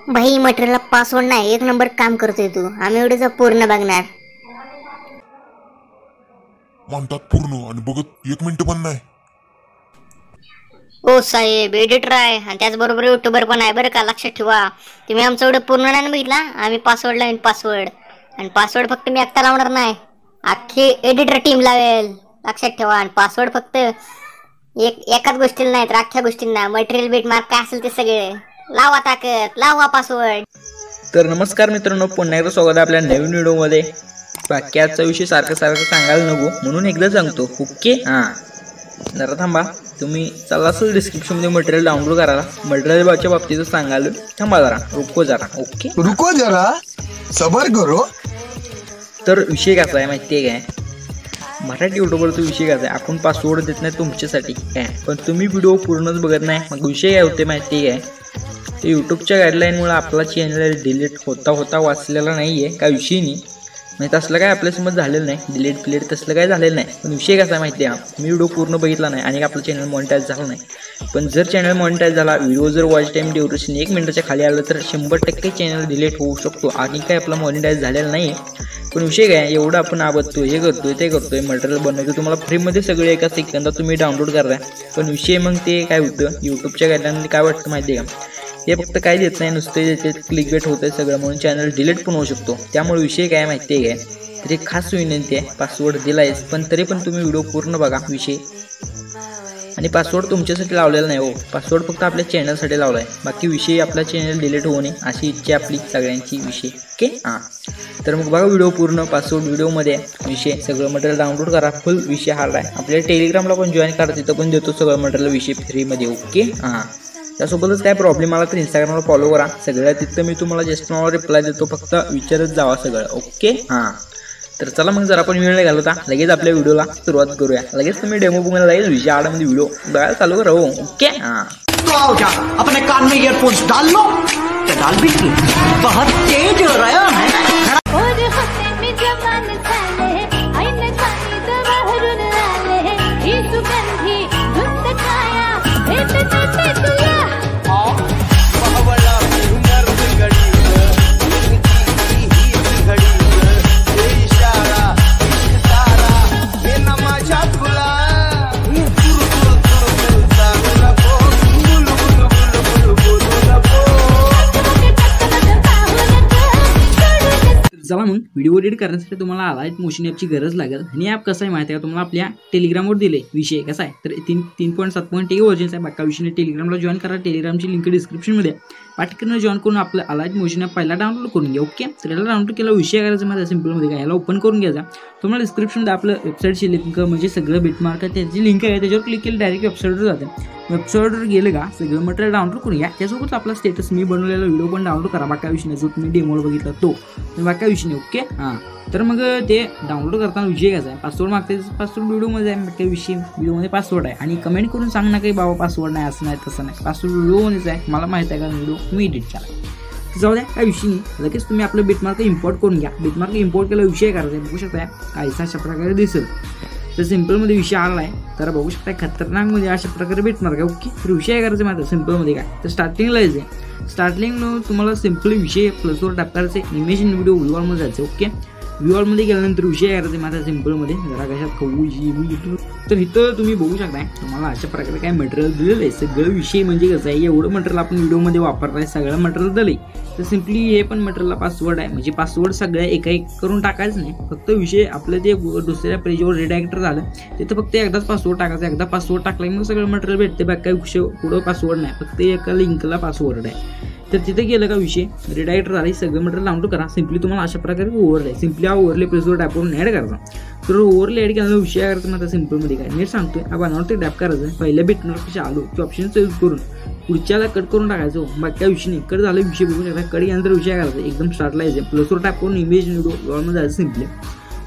भाई मटेरियलला पासवर्ड नाही, एक नंबर काम करतोय तू. आम्ही एवढेच पूर्ण बघणार म्हणतात पूर्ण आणि बघत 1 मिनिट पण नाही. ओ साहेब एडिटर आहे आणि त्याचबरोबर युट्यूबर पण आहे बरं का, लक्षात ठेवा. तुम्ही आमचं एवढं पूर्ण नाही बघितला. आम्ही पासवर्ड लावेन पासवर्ड, आणि पासवर्ड फक्त मी एकटा लावणार नाही, अख्खी एडिटर टीम लावेल, लक्षात ठेवा. आणि पासवर्ड फक्त एकाच गोष्टीला नाही तर अख्ख्या गोष्टींना, मटेरियल बीट मार्क काय असेल ते सगळे लावा, ताकद लावा पासवर्ड. तर नमस्कार मित्रांनो, पुन्हा एकदा स्वागत आहे आपल्या नवीन व्हिडिओमध्ये. बाकी आजचा विषय सारखं सांगायला नको म्हणून एकदा सांगतो. ओके जरा थांबा, तुम्ही चला असेल डिस्क्रिप्शनमध्ये मटेरियल डाउनलोड करायला. मटेरियलच्या बाबतीत सांगायला थांबा जरा, रुको जरा. ओके रुको जरा, सबर करो. तर विषय कसा आहे माहिती आहे काय, मराठी युट्यूबवरचा विषय कसा आहे, आपण पासवर्ड देत नाही तुमच्यासाठी काय, पण तुम्ही व्हिडिओ पूर्णच बघत नाही. मग विषय काय होते माहिती आहे काय, ते यूट्यूबच्या गाईडलाईनमुळे आपला चॅनल डिलीट होता वाचलेला नाही आहे, काय विषय नाही तसलं काय आपल्यासमोर झालेलं नाही, डिलीट तसलं काय झालेलं नाही. पण विषय कसा माहिती आहे, मी व्हिडिओ पूर्ण बघितला नाही आणि आपलं चॅनल मॉनिटाईज झालं नाही. पण जर चॅनल मॉनिटाईज झाला, व्हिडिओ जर वॉच टाईम ड्युरेशन 1 मिनिटाच्या खाली आलं तर 100% चॅनल डिलीट होऊ शकतो. आणि काय आपलं मॉनिटाईज झालेलं नाही. पण विषय काय, एवढं आपण आबदतोय, हे करतोय ते करतोय, मटेरियल बनवतो, तुम्हाला फ्रीमध्ये सगळे एका सेकंदात तुम्ही डाउनलोड करताय. पण विषय मग ते काय होतं, यूट्यूबच्या गाईडलाईनमध्ये काय वाटतं माहिती आहे का, हे फक्त काय देत नाही, नुसते देते, क्लिक बेट होतं सगळं, म्हणून चॅनल डिलीट पण होऊ शकतो. त्यामुळे विषय काय माहिती आहे काय, तरी खास विनंती आहे, पासवर्ड दिलायच पण तरी पण तुम्ही व्हिडिओ पूर्ण बघा विषय. आणि पासवर्ड तुमच्यासाठी लावलेला नाही हो, पासवर्ड फक्त आपल्या चॅनलसाठी लावला आहे. बाकी विषय आपला चॅनल डिलीट होऊ नये अशी इच्छा आपली सगळ्यांची विषय. ओके तर मग बघा व्हिडिओ पूर्ण, पासवर्ड व्हिडिओमध्ये विषय, सगळं मटेरियल डाउनलोड करा. फुल विषय हार्ड आहे. आपल्या टेलिग्रामला पण जॉईन करा, तिथं पण देतो सगळं मटेरियल विषय फ्रीमध्ये. ओके त्यासोबतच काय प्रॉब्लेम आला तर इंस्टाग्रामला फॉलो करा, सगळ्या तिथं मी तुम्हाला जस्ट नाव रिप्लाय देतो, फक्त विचारत जावा सगळं. ओके तर चला मग जर आपण वेळ नाही घालवता लगेच आपल्या व्हिडिओला सुरुवात करूया. लगेच तुम्ही डेमो बघायला लगेच विषय आडमध्ये व्हिडिओ बघायला चालू करा. ओके अपने कान में ईयरफोन्स डाल लो, डाल भी बहुत तेज हो रहा है. चला मग व्हिडिओ एडिट करण्यासाठी तुम्हाला अलाइट मोशन ॲपची गरज लागेल. आणि ॲप कसं आहे माहिती आहे का, तुम्हाला आपल्या टेलिग्रामवर दिले. विषय कसा आहे तर 3.7.1 व्हर्जन आहे. बाका विषयाने टेलिग्रामला जॉईन करा, टेलिग्रामची लिंक डिस्क्रिप्शनमध्ये. पाठकीनं जॉईन करून आपलं अलाइट मोशन ॲप पहिला डाउनलोड करून घ्या. ओके तर याला डाउनलोड केला विषय करायचा माझ्या सिम्पलमध्ये काय, याला ओपन करून घ्यायचा. तुम्हाला डिस्क्रिप्शनमध्ये आपलं वेबसाईटची लिंक म्हणजे सगळं बिटमार्क आहे त्याची लिंक आहे, त्याच्यावर क्लिक केलं डायरेक्ट वेबसाईटवर जाते. वेबसाईटवर गेलं का सगळं मटेरियल डाउनलोड करून घ्या. त्यासोबत आपला स्टेटस मी बनवलेला व्हिडिओ पण डाउनलोड करा, बाका विषयाने जो तुम्ही डेमोला बघितला तो बाका विषयाने. ओके तर मग ते डाउनलोड करताना विषय कसा आहे, पासवर्ड मागते, पासवर्ड व्हिडिओमध्ये आहे, बाका विषय व्हिडिओमध्ये पासवर्ड आहे. आणि कमेंट करून सांग ना काही बाबा पासवर्ड नाही, असं नाही तसं नाही, पासवर्ड व्हिडिओमध्येच आहे, मला माहिती आहे का व्हिडिओ तुम्ही एडिट करा. जाऊ द्या काय विषय नाही. लगेच तुम्ही आपलं बिटमार्क इम्पोर्ट करून घ्या. बिटमार्क इम्पोर्ट केला विषय करायचा बघू शकता, काहीसा अशा प्रकारे दिसेल. तर सिम्पलमध्ये विषय आला आहे तर बघू शकता, खतरनाकमध्ये अशा प्रकारे बिटमार्क आहे. ओके तर विषय करायचं माहिती सिम्पलमध्ये काय तर स्टार्टिंगला यायचं. स्टार्टिंगला तुम्हाला सिम्पल विषय प्लसवर टाप करायचे, इमेज इन व्हिडिओ व्ह्यूअरमध्ये जायचं. ओके व्ह्यूअरमध्ये गेल्यानंतर विषय करायचे माझ्या सिम्पलमध्ये जरा कशात खाऊ. तर इथं तुम्ही बघू शकताय तुम्हाला अशा प्रकारे काय मटेरियल दिलेलं आहे. सगळं विषय म्हणजे कसं आहे, एवढं मटेरियल आपण व्हिडिओमध्ये वापरताय, सगळं मटेरियल दिलं आहे. तर सिम्पली हे पण मटेरियलला पासवर्ड आहे, म्हणजे पासवर्ड सगळ्या एक करून टाकायचं नाही, फक्त विषय आपलं ते दुसऱ्या पेजवर रिडायरेक्टर झालं तिथं फक्त एकदाच पासवर्ड टाकायचं. एकदा पासवर्ड टाकला मग सगळं मटेरियल भेटते, बाकी काही विषय पुढं पासवर्ड नाही, फक्त एका लिंकला पासवर्ड आहे. तर तिथे गेलं का विषय रिडायरेक्टर झाला, सगळं मटेरियल डाउनलोड करा. सिम्पली तुम्हाला अशा प्रकारे ओव्हरले, सिम्पली हा ओव्हरले प्लेसवर टॅप करून ॲड करायचा. तर ओव्हरले ॲड केल्यानंतर विषय करायचं माझा सिम्पलमध्ये काय मी सांगतोय, आपण ते टॅप करायचं, पहिल्या बिटमार्क कशा आलो ते ऑप्शन चूज करून पुढच्याला कट करून टाकायचं. बाकी काय विषय नाही, कट झालं विषय बघू शकता. कट केल्यानंतर विषय करायचा एकदम स्टार्टला यायचं, प्लसवर टॅप करून इमेज व्हिडिओ जायचं सिम्पली.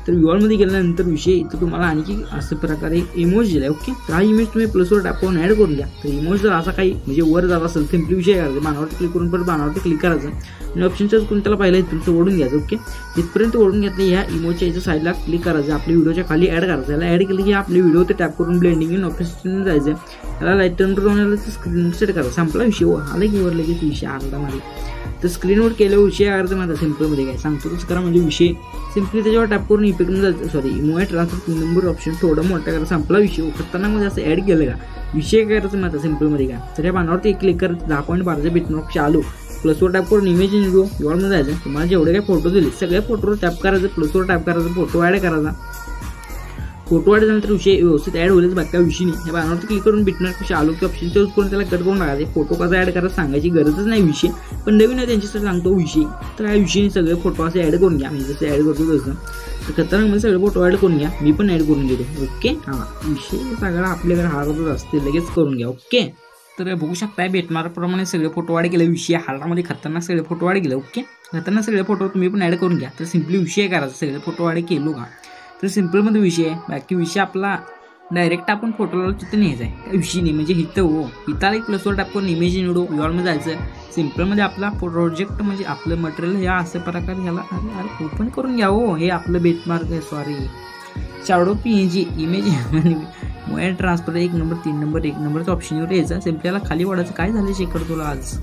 तर व्ह्यूअरमध्ये गेल्यानंतर विषय इथं तुम्हाला आणखी असं प्रकारे इमोज दिला. ओके, तर हा इमेज तुम्ही प्लसवर टॅप करून ॲड करून घ्या. तर इमोज जर असा काही म्हणजे वर जात असेल सिम्पली विषय करायचा, बाणावरती क्लिक करून परत बाणावरती क्लिक करायचं आणि ऑप्शनच्याच करून त्याला पहिला इथपर्यंत ओढून घ्यायचं. ओके, इथपर्यंत ओढून घेतलं ह्या इमोजच्या याच्या साईडला क्लिक करायचं, आपल्या व्हिडिओच्या खाली ॲड करायचं. याला ॲड केलं की आपले व्हिडिओ ते टॅप करून ब्लेंडिंग इन ऑप्शन जायचं, त्याला लाईट टर्न करून स्क्रीन सेट करायचं. संपला विषय. आला की वर लगेच विषय आला माझे. तर स्क्रीनवर केल्यावर विषय करायचं माझा सिम्पलमध्ये काय सांगतो तसं करा. म्हणजे विषय सिम्पली त्याच्यावर टॅप करून इफेक्ट जायचं. Sorry, emote transfer 3 number option थोडं मोठा करा. संपला विषय. खतरनाकमध्ये असं ॲड केलं का विषय करायचं माझा सिम्पलमध्ये काय. तर या बाणावरती एक क्लिक करत 10.12च्या बिटमार्क चालू प्लसवर टॅप करून इमेज इन व्हिडिओ व्ह्यूअरमध्ये जायचं. तुम्हाला जेवढे काही फोटो दिले सगळ्या फोटोवर टॅप करायचं, प्लसवर टॅप करायचं, फोटो ॲड करायचा. फोटो ॲड झाल्यानंतर विषय व्यवस्थित ॲड होईलच, बाकी काय विषय नाही. या बाणावरती क्लिक करून बिटमार्क आलो की ऑप्शन यूज करून त्याला कट करून टाकायचे. फोटो कसा ॲड करायचा सांगायची गरजच नाही विषय, पण नवीन आहे त्यांच्यासाठी सांगतो विषय. तर या विषयी सगळे फोटो असे ॲड करून घ्या. मी जसं ॲड करतो तसं. तर खतरनाकमध्ये सगळे फोटो ॲड करून घ्या. मी पण ॲड करून घेतो. ओके, हां, विषय सगळा आपल्याकडे हार्डच असते, लगेच करून घ्या. ओके, तर बघू शकताय बेटमार्कप्रमाणे सगळे फोटो ॲड केले. विषय हार्डामध्ये खतरनाक सगळे फोटो ॲड केले. ओके, खतरनाक सगळे फोटो तुम्ही पण ॲड करून घ्या. तर सिम्पली विषय करायचा, सगळे फोटो ॲड केलो का तर सिम्पलमध्ये विषय आहे. बाकी विषय आपला डायरेक्ट आपण फोटोला तिथं न्यायचा आहे, काय विषय नाही. म्हणजे इथं इथं एक प्लसवर टॅप करून इमेज इन व्हिडिओ व्ह्यूअरमध्ये जायचं. सिम्पलमध्ये आपला प्रोजेक्ट म्हणजे आपलं मटेरियल या असं प्रकारे ह्याला अरे ओपन करून घ्या. हे आपलं बेटमार्क आहे, sorry shadow PNG image mobile transfer 1 number 3 number 1 नंबरचा ऑप्शनवर यायचा. सिम्पली याला खाली वाढायचं. काय झालं चेक करतो तुला आज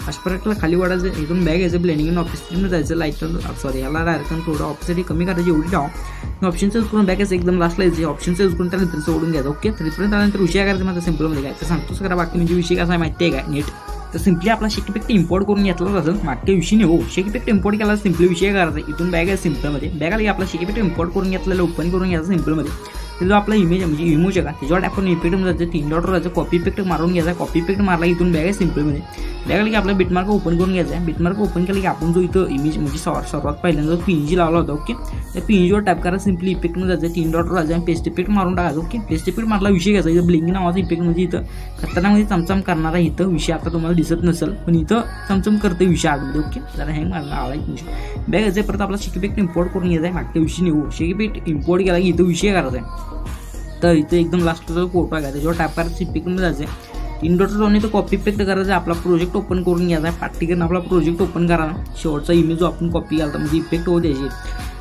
अशा प्रकारला खाली वाढायचं. एकदम बॅग यायचं, ब्लेंडिंग इन ऑफिसमध्ये जायचं. लाईट सॉरी ह्याला डायरेक्ट थोडं ऑफिससाठी कमी करायची एवढी डाव ऑप्शनचं यूज करून बॅग यायचं एकदम लास्टला यायचं. ऑप्शनचं यूज करून त्याला नंतर ओढून घ्यायचं. ओके, तर इथपर्यंत आल्यानंतर विषय करायचं माझा सिम्पलमध्ये काय तर सांगतोच करा. बाकी म्हणजे विषय कसा आहे माहिती आहे काय नीट. तर सिम्पली आपला शेक इफेक्ट इम्पोर्ट करून घेतला असेल, मागच्या विषय नाही शेक इफेक्ट इम्पोर्ट केला सिम्पली विषय करायचा. इथून बॅग आहे सिम्पलमध्ये, बॅग आला की आपला शेक इफेक्ट इम्पोर्ट करून घेतलेला ओपन करून घ्यायचा सिम्पलमध्ये. तर जो आपला इमेज म्हणजे इमोज आहे का त्याच्यावर आपण इफेक्ट जायचं, 3 डॉटवर जायचं, कॉपी इफेक्ट मारून घ्यायचा. कॉपी इफेक्ट मारला इथून बॅग आहे सिम्पलमध्ये. बॅग आला की आपला बिटमार्क ओपन करून घ्यायचा आहे. बिटमार्क ओपन केलं की आपण जो इथं इमेज म्हणजे सर्वात पहिल्यांदा जो PNG लावला होता. ओके, त्या PNGवर टॅप करा. सिम्पली इफेक्टमध्ये जायचं, 3 डॉटवर जायचं आणि पेस्ट इफेक्ट मारून टाकायचं. ओके, पेस्ट इफेक्ट मारला विषय घ्यायचा. इथं ब्लिंकिंग नावाचा इफेक्ट म्हणजे इथं खतरनाकमध्ये चमचम करणारा इथं विषय आता तुम्हाला दिसत नसेल, पण इथं चमचम करते विषय आतमध्ये. ओके, जरा हँग मारला आलाय विषय. बॅग यायचं परत आपला शेक इफेक्ट इम्पोर्ट करून घ्यायचा आहे. मागच्या विषय नाही शेक इफेक्ट इम्पोर्ट केला की इथं विषय करायचा आहे. तर इथं एकदम लास्टचा जो फोटो आहे त्याच्यावर टॅप करायचं, इफेक्टमध्ये जायचं आहे. 3 डॉटवर जाऊन इथं कॉपी पेस्ट करायचं. आपला प्रोजेक्ट ओपन करून घ्यायचा आहे. पार्टिकन आपला प्रोजेक्ट ओपन करायचा. शेवटचा इमेज जो आपण कॉपी घालता म्हणजे इफेक्ट होत द्यायची.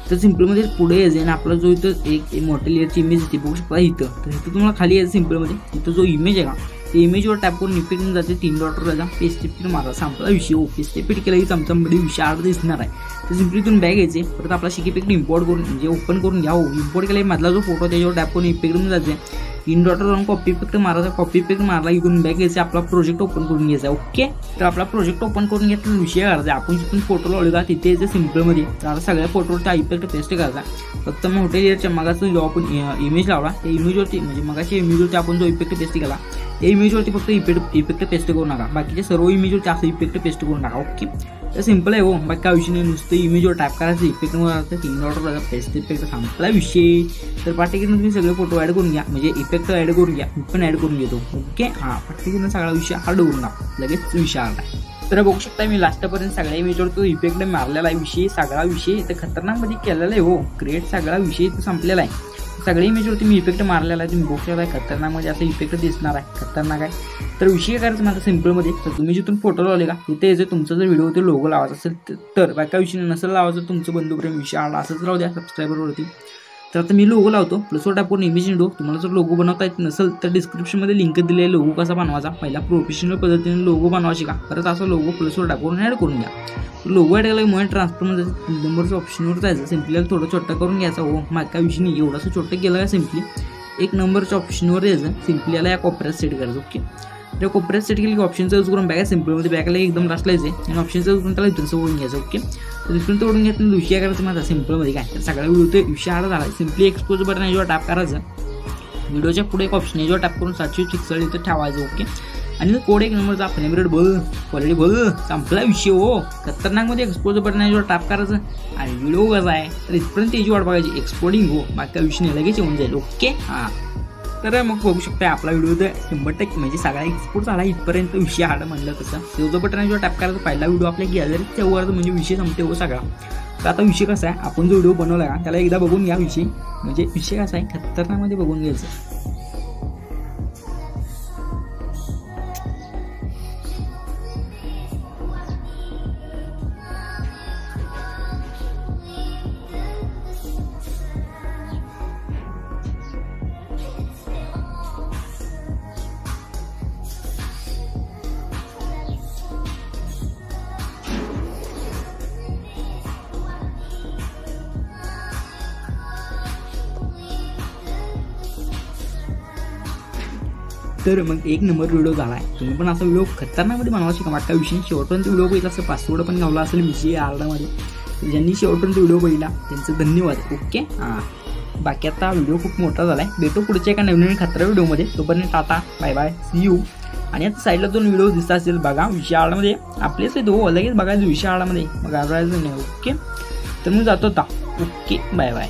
तर सिम्पलमध्ये पुढे यायचं आणि आपला जो इथं एक मोठ्या लेअरची इमेज येते बघू शकता इथं. तर इथं तुम्हाला खाली यायचं सिम्पलमध्ये. इथं जो इमेज आहे का ते इमेजवर टॅप करून इफेक्ट जाते. 3 डॉटवर जायचा, पेस्ट इफेक्ट मारा. संपला विषय. पेस्ट इफेक्ट केला की चमचममध्ये विषय आड दिसणार आहे. तर सिम्पली इथून बॅग यायचे परत आपला शेक इफेक्ट इम्पोर्ट करून म्हणजे ओपन करून घ्या. इम्पोर्ट केला मधला जो फोटो त्याच्यावर टॅप करून इफेक्टमध्ये जायचे. 3 डॉटवर जाऊन कॉपी इफेक्ट मारायचा. कॉपी इफेक्ट मारला इथून बॅग यायचे. आपला प्रोजेक्ट ओपन करून घ्यायचा. ओके, तर आपला प्रोजेक्ट ओपन करून घेतला विषय करायचा. आपण जिथून फोटो लावले का तिथे यायचं सिम्पलमध्ये. तर सगळ्या फोटोवर त्या इफेक्ट पेस्ट करायचा. फक्त मोठ्या लेअरच्या मगाचा जो आपण इमेज लावला त्या इमेजवरती म्हणजे मगाच्या इमेजवरती आपण जो इफेक्ट पेस्ट केला त्या इमेजवरती फक्त इफेक्ट पेस्ट करू नका. बाकीच्या सर्व इमेजवरती असं इफेक्ट पेस्ट करू नका. ओके, तर सिम्पल आहे बाकी काय विषय नाही. नुसतं इमेजवर टॅप करायचं, इफेक्टवर जायचं, 3 डॉटवर जायचं, पेस्ट इफेक्ट संपला विषय. तर पार्टिकलनं तुम्ही सगळे फोटो ॲड करून घ्या म्हणजे इफेक्ट ॲड करून घ्या. मी पण ॲड करून घेतो. ओके, हां, पार्टिकलनं सगळा विषय हार्ड करून टाका लगेच विषय आला. तर बघू शकता मी लास्टपर्यंत सगळ्या इमेजवर तो इफेक्ट मारलेला आहे. विषय सगळा विषय तर खतरनाकमध्ये केलेला आहे क्रिएट सगळा विषय तो संपलेला आहे. सगळ्या इमेजवरती मी इफेक्ट मारलेला आहे. तुम्ही बघू शकता खतरनाकमध्ये असं इफेक्ट दिसणार आहे. खतरनाक आहे. तर विषय करायचं माझा सिम्पलमध्ये. तर तुम्ही जिथून फोटो लावले का तिथे यायचं. तुमचा जर व्हिडिओ ते लोगो लावायचा असेल तर बाकी विषय नसेल लावायचं तुमचं बंधुप्रेम विषय आला असंच राहू द्या सबस्क्रायबरवरती. तर आता मी लोगो लावतो प्लसवर टाकून इमेज व्हिडिओ. तुम्हाला जर लोगो बनवता येत नसेल तर डिस्क्रिप्शनमध्ये लिंक दिली आहे लोगो कसा बनवायचा. पहिला प्रोफेशनल पद्धतीने लोगो बनवायची का परत असं लोगो प्लसवर टाकून ॲड करून घ्या. लोगो ॲड केला मोबाईल ट्रान्सफरमध्ये 3 नंबरच्या ऑप्शनवर जायचं. सिम्पली थोडं छोटं करून घ्यायचा. मागच्या विषयी नाही एवढंसं छोटं केलं का सिम्पली 1 नंबरच्या ऑप्शनवर यायचं. सिम्पली याला या कोपऱ्यात सेट करायचं. ओके, त्या कोपऱ्यात सेट केली की ऑप्शनचा यूज करून बॅग सिम्पलमध्ये बॅगला एकदम लास्टला यायचं आणि ऑप्शनचा यूज करून त्याला इथून ओढून घ्यायचं. ओके, तर इथून ओढून घेतलं विषय करायचं माझा सिम्पलमध्ये काय तर सगळा व्हिडिओ ते विषय आला झाला. सिम्पली एक्सपोज बटन याच्यावर टॅप करायचं. व्हिडिओच्या पुढे एक ऑप्शन याच्यावर टॅप करून 700 पिक्सल इथं ठेवायचं. ओके, आणि कोड 1 नंबरचा फ्रेम क्वालिटी संपला विषय खतरनाकमध्ये एक्सपोज बटन याच्यावर टॅप करायचं आणि व्हिडिओ कसा आहे तर इथपर्यंत याची वाट बघायची. एक्सपोर्टिंग बाकी विषय नाही लगेच येऊन जाईल. ओके, हां, तर मग बघू शकता आपला व्हिडिओ तर 100% म्हणजे सगळा एक्सपोर्ट झाला इथपर्यंत विषय आला म्हणलं तसं. सेव्हचं बटन याच्यावर टॅप करायचं. पहिला व्हिडिओ आपल्या गॅलरीत तेव्हा म्हणजे विषय संपते सगळा. तर आता विषय कसा आहे, आपण जो व्हिडिओ बनवला का त्याला एकदा बघून घ्या विषय, म्हणजे विषय कसा आहे खतरनाकमध्ये बघून घ्यायचं. तर मग एक नंबर व्हिडिओ झाला आहे. तुम्ही पण असा व्हिडिओ खतरनाकमध्ये बनवा शिका. वाटता विषयी शेवटपर्यंत व्हिडिओ बघितला असं पासवर्ड पण गावला असेल विषय आरडामध्ये. ज्यांनी शेवटपर्यंत व्हिडिओ बघितला त्यांचं धन्यवाद. ओके बाकी आता व्हिडिओ खूप मोठा झाला आहे. भेटू पुढच्या एका नवीन खतरा व्हिडिओमध्ये. तोपर्यंत tata bye bye see you. आणि आता साईडला 2 व्हिडिओ दिसत असेल बघा विषय आरडामध्ये आपलेच आहे तो लगेच बघायचं विषय आरडामध्ये मग आवडायचं नाही. ओके तर मी जातो आता. Okay bye bye.